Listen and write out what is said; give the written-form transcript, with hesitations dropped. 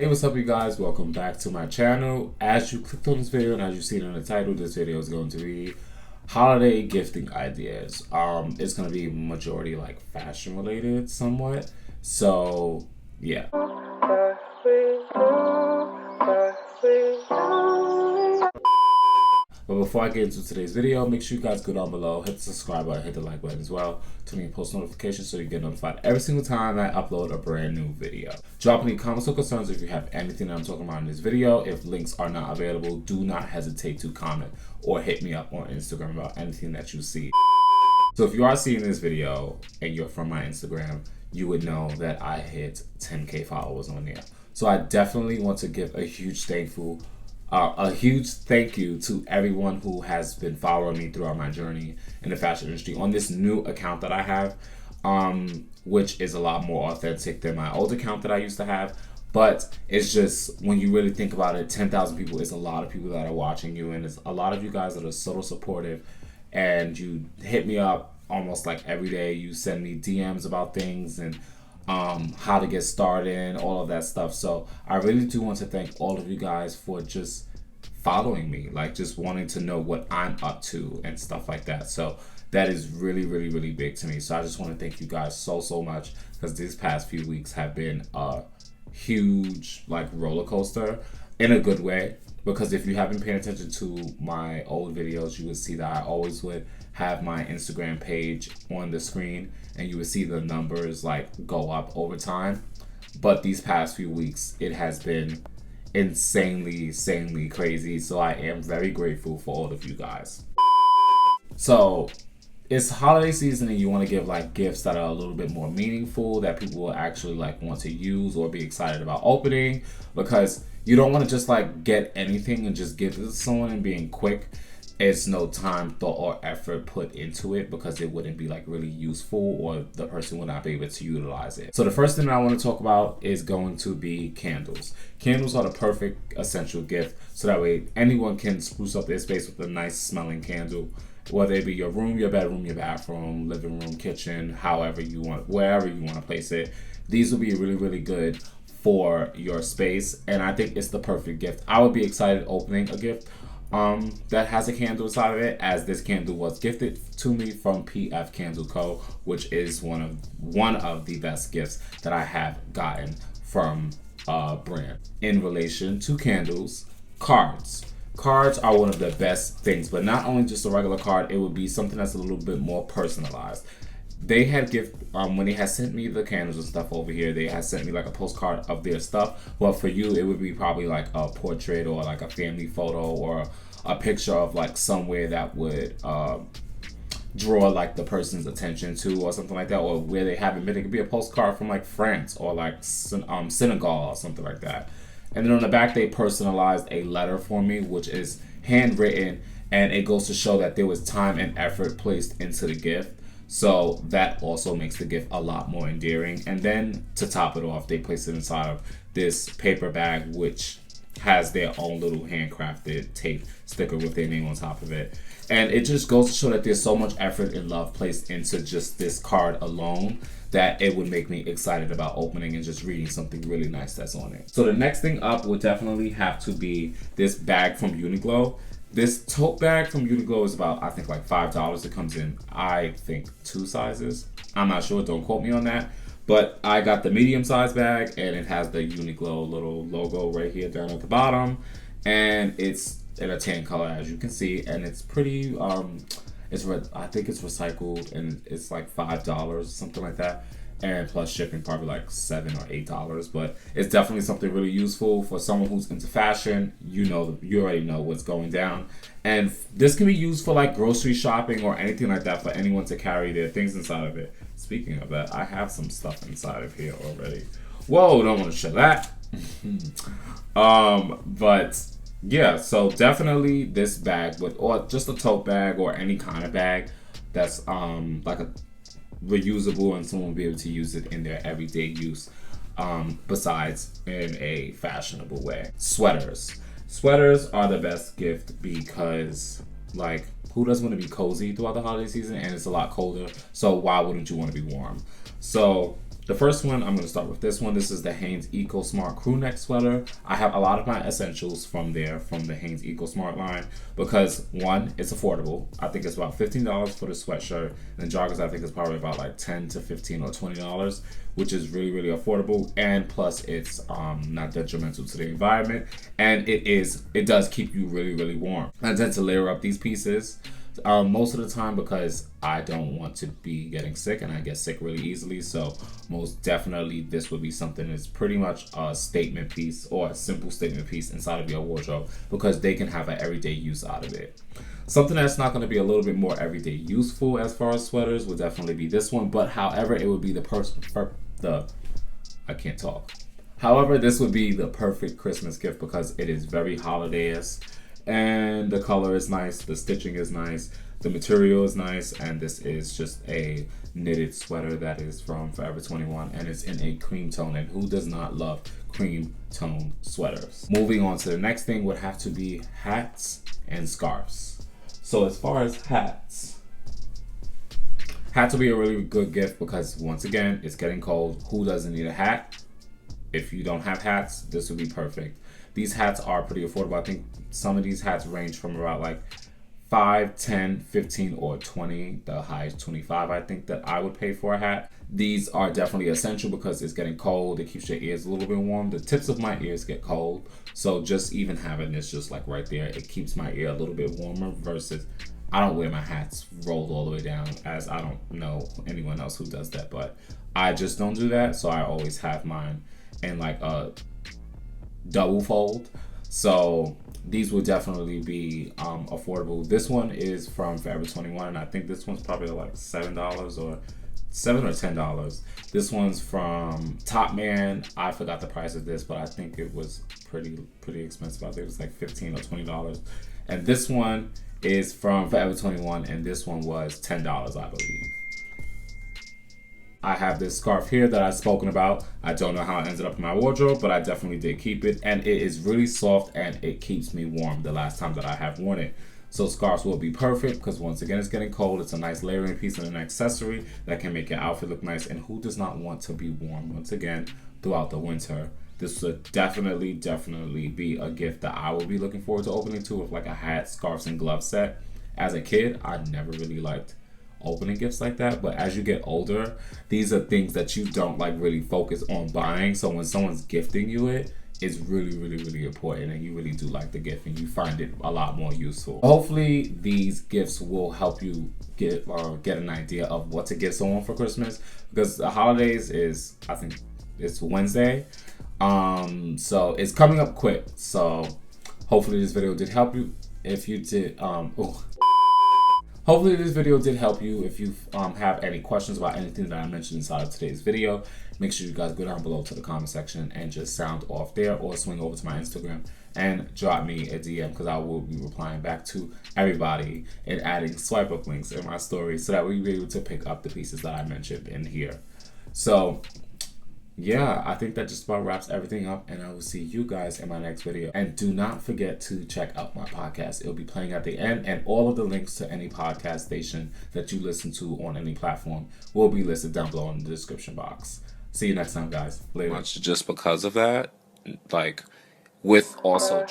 Hey, what's up you guys? Welcome back to my channel. As you clicked on this video and as you see it in the title, this video is going to be holiday gifting ideas. It's going to be majority like fashion related somewhat. So yeah. But before I get into today's video, make sure you guys go down below, hit the subscribe button, hit the like button as well, turn on post notifications so you get notified every single time I upload a brand new video. Drop any comments or concerns if you have anything that I'm talking about in this video. If links are not available, do not hesitate to comment or hit me up on Instagram about anything that you see. So if you are seeing this video and you're from my Instagram, you would know that I hit 10K followers on there. So I definitely want to give a huge thank you to everyone who has been following me throughout my journey in the fashion industry on this new account that I have, which is a lot more authentic than my old account that I used to have. But it's just, when you really think about it, 10,000 people is a lot of people that are watching you, and it's a lot of you guys that are so supportive, and you hit me up almost like every day. You send me DMs about things and how to get started and all of that stuff. So I really do want to thank all of you guys for just following me, like just wanting to know what I'm up to and stuff like that. So that is really big to me. So I just want to thank you guys so much, because these past few weeks have been a huge like roller coaster in a good way. Because if you haven't paid attention to my old videos, you would see that I always would have my Instagram page on the screen and you would see the numbers like go up over time. But these past few weeks, it has been insanely crazy. So I am very grateful for all of you guys. So it's holiday season and you want to give like gifts that are a little bit more meaningful, that people will actually like want to use or be excited about opening, because you don't want to just like get anything and just give it to someone and being quick. It's no time, thought, or effort put into it, because it wouldn't be like really useful, or the person would not be able to utilize it. So the first thing that I want to talk about is going to be candles. Candles are the perfect essential gift, so that way anyone can spruce up their space with a nice smelling candle, whether it be your room, your bedroom, your bathroom, living room, kitchen, however you want, wherever you want to place it. These will be really good for your space, and I think it's the perfect gift. I would be excited opening a gift that has a candle inside of it, as this candle was gifted to me from PF Candle Co., which is one of the best gifts that I have gotten from a brand. In relation to candles, cards. Cards are one of the best things, but not only just a regular card, it would be something that's a little bit more personalized. They had when they had sent me the candles and stuff over here, they had sent me like a postcard of their stuff. But for you, it would be probably like a portrait or like a family photo or a picture of like somewhere that would draw like the person's attention to, or something like that, or where they haven't been. It could be a postcard from like France or like Senegal or something like that. And then on the back, they personalized a letter for me, which is handwritten, and it goes to show that there was time and effort placed into the gift. So that also makes the gift a lot more endearing. And then to top it off, they place it inside of this paper bag, which has their own little handcrafted tape sticker with their name on top of it. And it just goes to show that there's so much effort and love placed into just this card alone, that it would make me excited about opening and just reading something really nice that's on it. So the next thing up would definitely have to be this bag from Uniqlo. This tote bag from Uniqlo is about, I think, like $5. It comes in, I think, 2 sizes. I'm not sure, don't quote me on that. But I got the medium size bag, and it has the Uniqlo little logo right here down at the bottom. And it's in a tan color, as you can see, and it's pretty, I think it's recycled, and it's like $5, something like that. And plus shipping, probably like $7 or $8. But it's definitely something really useful for someone who's into fashion. You already know what's going down. And this can be used for like grocery shopping or anything like that, for anyone to carry their things inside of it. Speaking of that, I have some stuff inside of here already. Whoa, don't want to show that. But yeah, so definitely this bag, or just a tote bag or any kind of bag that's like a reusable, and someone will be able to use it in their everyday use, besides in a fashionable way. Sweaters are the best gift, because like, who doesn't want to be cozy throughout the holiday season? And it's a lot colder, so why wouldn't you want to be warm? So The first one, I'm going to start with this one. This is the Hanes Eco Smart crew neck sweater. I have a lot of my essentials from there, from the Hanes Eco Smart line, because one, it's affordable. I think it's about $15 for the sweatshirt, and joggers I think it's probably about like $10 to $15 or $20, which is really, really affordable. And plus it's not detrimental to the environment, and it does keep you really, really warm. I tend to layer up these pieces most of the time because I don't want to be getting sick, and I get sick really easily. So most definitely this would be something that's pretty much a statement piece, or a simple statement piece inside of your wardrobe, because they can have an everyday use out of it. Something that's not going to be a little bit more everyday useful as far as sweaters would definitely be this one, but however it would be However, this would be the perfect Christmas gift because it is very holiday-esque. And the color is nice, the stitching is nice, the material is nice, and this is just a knitted sweater that is from Forever 21, and it's in a cream tone, and who does not love cream tone sweaters? Moving on to the next thing would have to be hats and scarves. So as far as hats will be a really good gift because once again, it's getting cold. Who doesn't need a hat? If you don't have hats, this would be perfect. These hats are pretty affordable. I think some of these hats range from about like $5, $10, $15, or $20. The highest $25 I think that I would pay for a hat. These are definitely essential because it's getting cold. It keeps your ears a little bit warm. The tips of my ears get cold. So just even having this just like right there, it keeps my ear a little bit warmer versus I don't wear my hats rolled all the way down, as I don't know anyone else who does that, but I just don't do that. So I always have mine in like a double fold. So these will definitely be affordable. This one is from Forever 21, and I think this one's probably like $7 or $10. This one's from Top Man. I forgot the price of this, but I think it was pretty expensive. I think it was like $15 or $20. And this one is from Forever 21, and this one was $10, I believe. I have this scarf here that I've spoken about. I don't know how it ended up in my wardrobe, but I definitely did keep it. And it is really soft and it keeps me warm the last time that I have worn it. So scarves will be perfect because once again, it's getting cold. It's a nice layering piece and an accessory that can make your outfit look nice. And who does not want to be warm once again throughout the winter? This would definitely be a gift that I will be looking forward to opening too, with like a hat, scarves, and glove set. As a kid, I never really liked opening gifts like that, but as you get older, these are things that you don't like really focus on buying. So when someone's gifting you it, it's really important, and you really do like the gift and you find it a lot more useful. Hopefully these gifts will help you get an idea of what to get someone for Christmas, because the holidays is, I think it's Wednesday, so it's coming up quick. So hopefully this video did help you. If you did hopefully this video did help you. If you have any questions about anything that I mentioned inside of today's video, make sure you guys go down below to the comment section and just sound off there, or swing over to my Instagram and drop me a DM, because I will be replying back to everybody and adding swipe up links in my story so that we'll be able to pick up the pieces that I mentioned in here. So yeah, I think that just about wraps everything up, and I will see you guys in my next video. And do not forget to check out my podcast. It'll be playing at the end, and all of the links to any podcast station that you listen to on any platform will be listed down below in the description box. See you next time, guys. Later. Just because of that, like, with also